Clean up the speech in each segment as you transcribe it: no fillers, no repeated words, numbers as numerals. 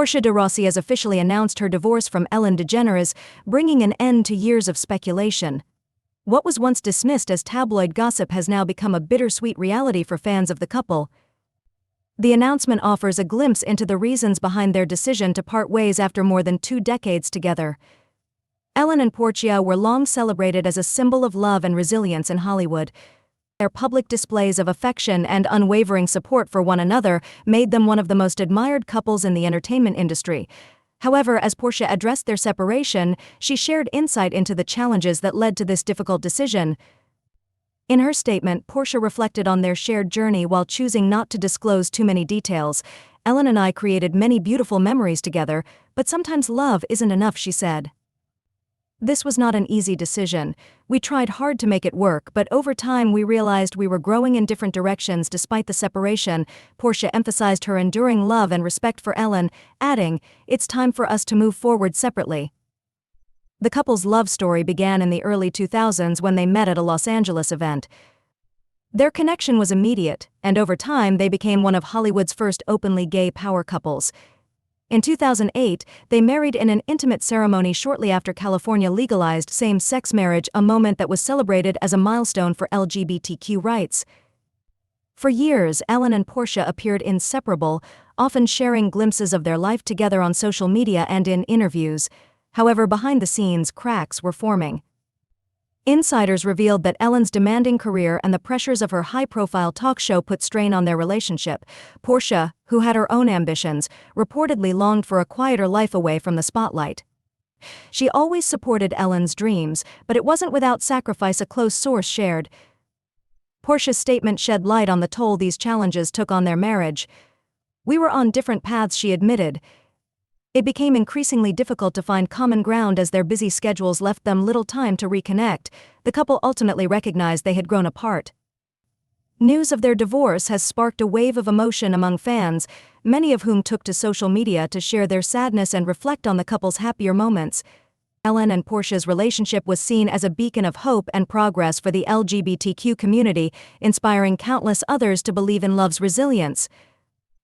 Portia de Rossi has officially announced her divorce from Ellen DeGeneres, bringing an end to years of speculation. What was once dismissed as tabloid gossip has now become a bittersweet reality for fans of the couple. The announcement offers a glimpse into the reasons behind their decision to part ways after more than 2 decades together. Ellen and Portia were long celebrated as a symbol of love and resilience in Hollywood. Their public displays of affection and unwavering support for one another made them one of the most admired couples in the entertainment industry. However, as Portia addressed their separation, she shared insight into the challenges that led to this difficult decision. In her statement, Portia reflected on their shared journey while choosing not to disclose too many details. "Ellen and I created many beautiful memories together, but sometimes love isn't enough," she said. "This was not an easy decision. We tried hard to make it work, but over time we realized we were growing in different directions despite the separation." Portia emphasized her enduring love and respect for Ellen, adding, "It's time for us to move forward separately." The couple's love story began in the early 2000s when they met at a Los Angeles event. Their connection was immediate, and over time they became one of Hollywood's first openly gay power couples. In 2008, they married in an intimate ceremony shortly after California legalized same-sex marriage, a moment that was celebrated as a milestone for LGBTQ rights. For years, Ellen and Portia appeared inseparable, often sharing glimpses of their life together on social media and in interviews. However, behind the scenes, cracks were forming. Insiders revealed that Ellen's demanding career and the pressures of her high-profile talk show put strain on their relationship. Portia, who had her own ambitions, reportedly longed for a quieter life away from the spotlight. She always supported Ellen's dreams, but it wasn't without sacrifice, a close source shared. Portia's statement shed light on the toll these challenges took on their marriage. "We were on different paths," she admitted. It became increasingly difficult to find common ground as their busy schedules left them little time to reconnect. The couple ultimately recognized they had grown apart. News of their divorce has sparked a wave of emotion among fans, many of whom took to social media to share their sadness and reflect on the couple's happier moments. Ellen and Portia's relationship was seen as a beacon of hope and progress for the LGBTQ community, inspiring countless others to believe in love's resilience.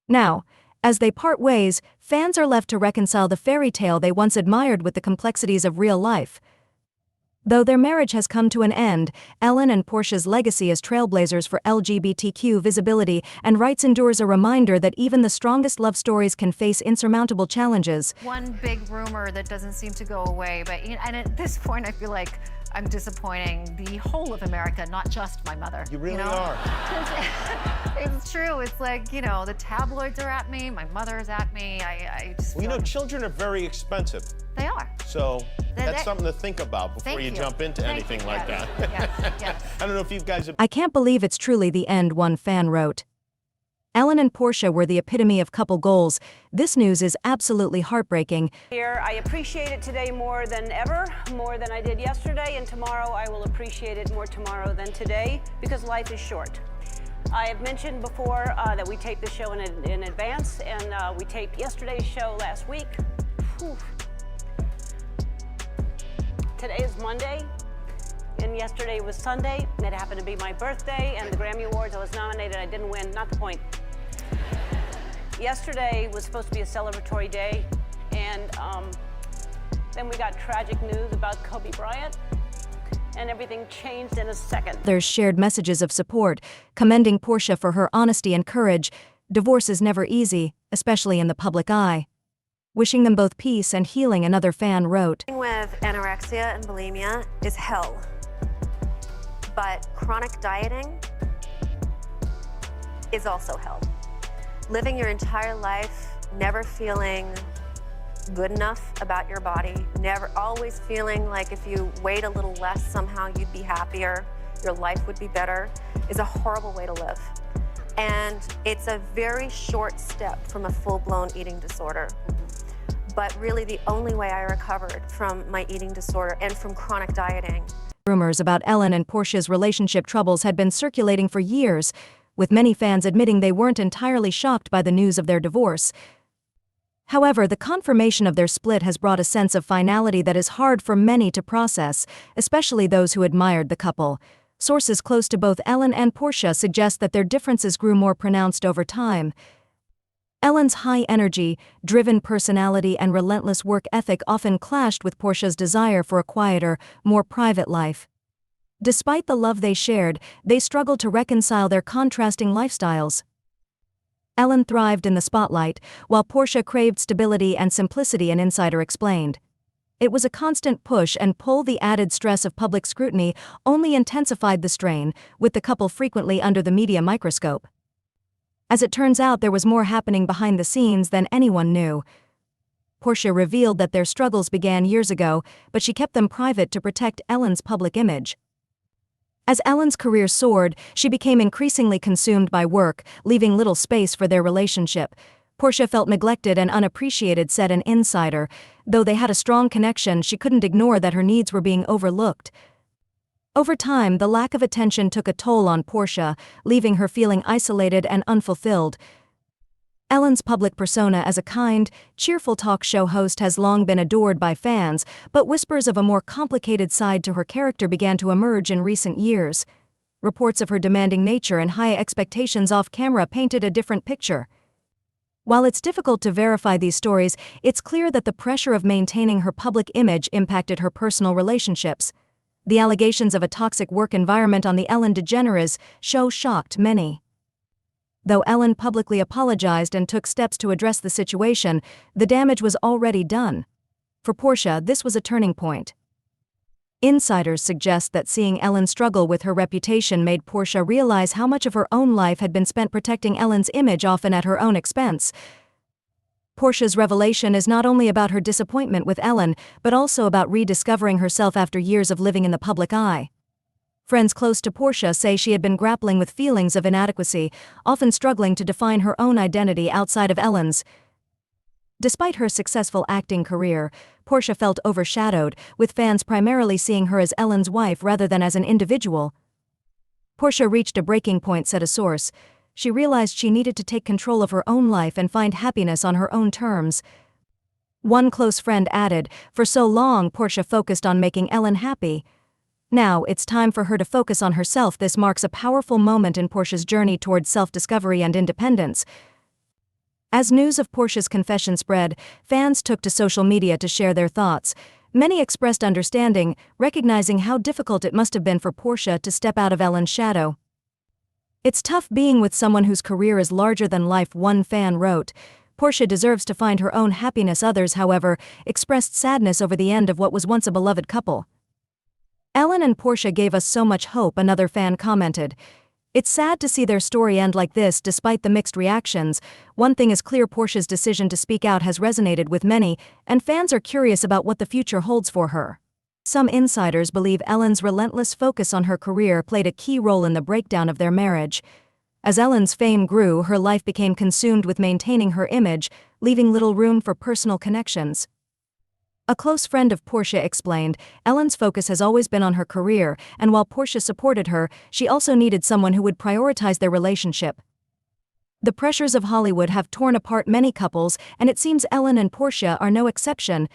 Now, as they part ways, fans are left to reconcile the fairy tale they once admired with the complexities of real life. Though their marriage has come to an end, Ellen and Portia's legacy as trailblazers for LGBTQ visibility and rights endures, a reminder that even the strongest love stories can face insurmountable challenges. One big rumor that doesn't seem to go away, but and at this point I feel like I'm disappointing the whole of America, not just my mother. You really are. It's true. It's like, the tabloids are at me, my mother's at me. I just Well, children are very expensive. They are. So that's something to think about before you jump into anything like that. Yes. I don't know if you guys have... "I can't believe it's truly the end," one fan wrote. Ellen and Portia were the epitome of couple goals. "This news is absolutely heartbreaking." Here, I appreciate it today more than ever, more than I did yesterday, and tomorrow I will appreciate it more tomorrow than today, because life is short. I have mentioned before that we taped the show in advance, and we taped yesterday's show last week. Whew. Today is Monday, and yesterday was Sunday. It happened to be my birthday, and the Grammy Awards, I was nominated, I didn't win, not the point. Yesterday was supposed to be a celebratory day, and then we got tragic news about Kobe Bryant, and everything changed in a second. Others shared messages of support, commending Portia for her honesty and courage. "Divorce is never easy, especially in the public eye." Wishing them both peace and healing, another fan wrote. Living with anorexia and bulimia is hell, but chronic dieting is also hell. Living your entire life never feeling good enough about your body, never always feeling like if you weighed a little less somehow you'd be happier, your life would be better, is a horrible way to live. And it's a very short step from a full-blown eating disorder. But really the only way I recovered from my eating disorder and from chronic dieting. Rumors about Ellen and Portia's relationship troubles had been circulating for years, with many fans admitting they weren't entirely shocked by the news of their divorce. However, the confirmation of their split has brought a sense of finality that is hard for many to process, especially those who admired the couple. Sources close to both Ellen and Portia suggest that their differences grew more pronounced over time. Ellen's high energy, driven personality and relentless work ethic often clashed with Portia's desire for a quieter, more private life. Despite the love they shared, they struggled to reconcile their contrasting lifestyles. Ellen thrived in the spotlight, while Portia craved stability and simplicity, an insider explained. It was a constant push and pull. The added stress of public scrutiny only intensified the strain, with the couple frequently under the media microscope. As it turns out, there was more happening behind the scenes than anyone knew. Portia revealed that their struggles began years ago, but she kept them private to protect Ellen's public image. As Ellen's career soared, she became increasingly consumed by work, leaving little space for their relationship. Portia felt neglected and unappreciated, said an insider. Though they had a strong connection, she couldn't ignore that her needs were being overlooked. Over time, the lack of attention took a toll on Portia, leaving her feeling isolated and unfulfilled. Ellen's public persona as a kind, cheerful talk show host has long been adored by fans, but whispers of a more complicated side to her character began to emerge in recent years. Reports of her demanding nature and high expectations off-camera painted a different picture. While it's difficult to verify these stories, it's clear that the pressure of maintaining her public image impacted her personal relationships. The allegations of a toxic work environment on the Ellen DeGeneres show shocked many. Though Ellen publicly apologized and took steps to address the situation, the damage was already done. For Portia, this was a turning point. Insiders suggest that seeing Ellen struggle with her reputation made Portia realize how much of her own life had been spent protecting Ellen's image, often at her own expense. Portia's revelation is not only about her disappointment with Ellen, but also about rediscovering herself after years of living in the public eye. Friends close to Portia say she had been grappling with feelings of inadequacy, often struggling to define her own identity outside of Ellen's. Despite her successful acting career, Portia felt overshadowed, with fans primarily seeing her as Ellen's wife rather than as an individual. Portia reached a breaking point, said a source. She realized she needed to take control of her own life and find happiness on her own terms. One close friend added, "For so long, Portia focused on making Ellen happy. Now, it's time for her to focus on herself." This marks a powerful moment in Portia's journey towards self-discovery and independence. As news of Portia's confession spread, fans took to social media to share their thoughts. Many expressed understanding, recognizing how difficult it must have been for Portia to step out of Ellen's shadow. "It's tough being with someone whose career is larger than life," one fan wrote. Portia deserves to find her own happiness. Others, however, expressed sadness over the end of what was once a beloved couple. "Ellen and Portia gave us so much hope," another fan commented. "It's sad to see their story end like this." Despite the mixed reactions, one thing is clear: Portia's decision to speak out has resonated with many, and fans are curious about what the future holds for her. Some insiders believe Ellen's relentless focus on her career played a key role in the breakdown of their marriage. As Ellen's fame grew, her life became consumed with maintaining her image, leaving little room for personal connections. A close friend of Portia explained, "Ellen's focus has always been on her career, and while Portia supported her, she also needed someone who would prioritize their relationship." The pressures of Hollywood have torn apart many couples, and it seems Ellen and Portia are no exception.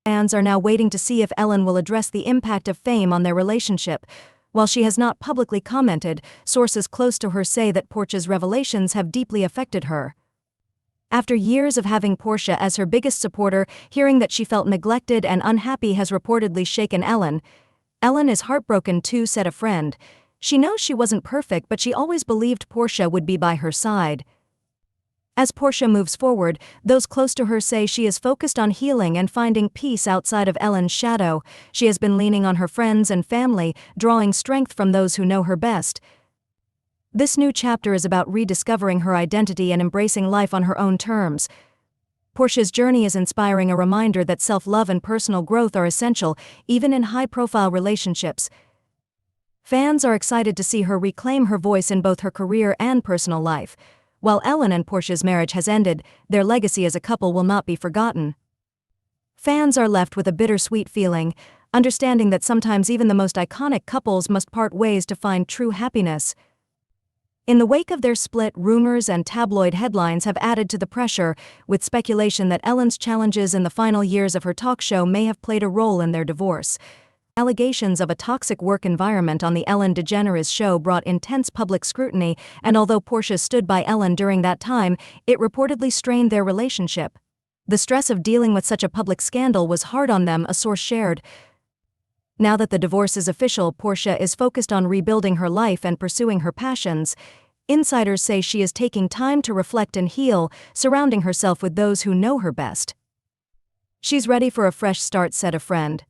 Fans are now waiting to see if Ellen will address the impact of fame on their relationship. While she has not publicly commented, sources close to her say that Portia's revelations have deeply affected her. After years of having Portia as her biggest supporter, hearing that she felt neglected and unhappy has reportedly shaken Ellen. "Ellen is heartbroken too," said a friend. "She knows she wasn't perfect, but she always believed Portia would be by her side." As Portia moves forward, those close to her say she is focused on healing and finding peace outside of Ellen's shadow. She has been leaning on her friends and family, drawing strength from those who know her best. This new chapter is about rediscovering her identity and embracing life on her own terms. Portia's journey is inspiring, a reminder that self-love and personal growth are essential, even in high-profile relationships. Fans are excited to see her reclaim her voice in both her career and personal life. While Ellen and Portia's marriage has ended, their legacy as a couple will not be forgotten. Fans are left with a bittersweet feeling, understanding that sometimes even the most iconic couples must part ways to find true happiness. In the wake of their split, rumors and tabloid headlines have added to the pressure, with speculation that Ellen's challenges in the final years of her talk show may have played a role in their divorce. Allegations of a toxic work environment on the Ellen DeGeneres show brought intense public scrutiny, and although Portia stood by Ellen during that time, it reportedly strained their relationship. The stress of dealing with such a public scandal was hard on them, a source shared. Now that the divorce is official, Portia is focused on rebuilding her life and pursuing her passions. Insiders say she is taking time to reflect and heal, surrounding herself with those who know her best. She's ready for a fresh start, said a friend.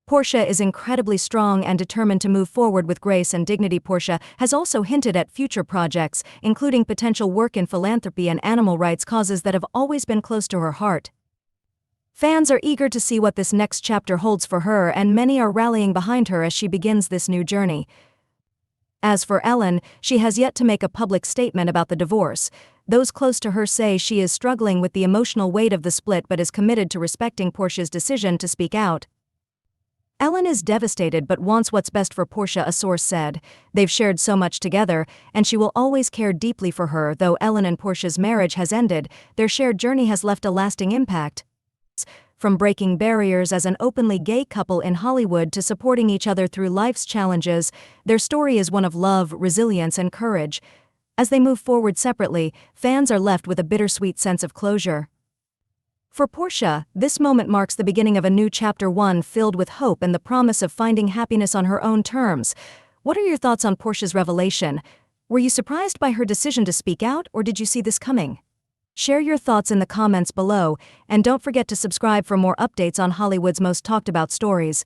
Portia is incredibly strong and determined to move forward with grace and dignity. Portia has also hinted at future projects, including potential work in philanthropy and animal rights causes that have always been close to her heart. Fans are eager to see what this next chapter holds for her, and many are rallying behind her as she begins this new journey. As for Ellen, she has yet to make a public statement about the divorce. Those close to her say she is struggling with the emotional weight of the split but is committed to respecting Portia's decision to speak out. Ellen is devastated but wants what's best for Portia, a source said. They've shared so much together, and she will always care deeply for her. Though Ellen and Portia's marriage has ended, their shared journey has left a lasting impact. From breaking barriers as an openly gay couple in Hollywood to supporting each other through life's challenges, their story is one of love, resilience, and courage. As they move forward separately, fans are left with a bittersweet sense of closure. For Portia, this moment marks the beginning of a new chapter, one filled with hope and the promise of finding happiness on her own terms. What are your thoughts on Portia's revelation? Were you surprised by her decision to speak out, or did you see this coming? Share your thoughts in the comments below, and don't forget to subscribe for more updates on Hollywood's most talked about stories.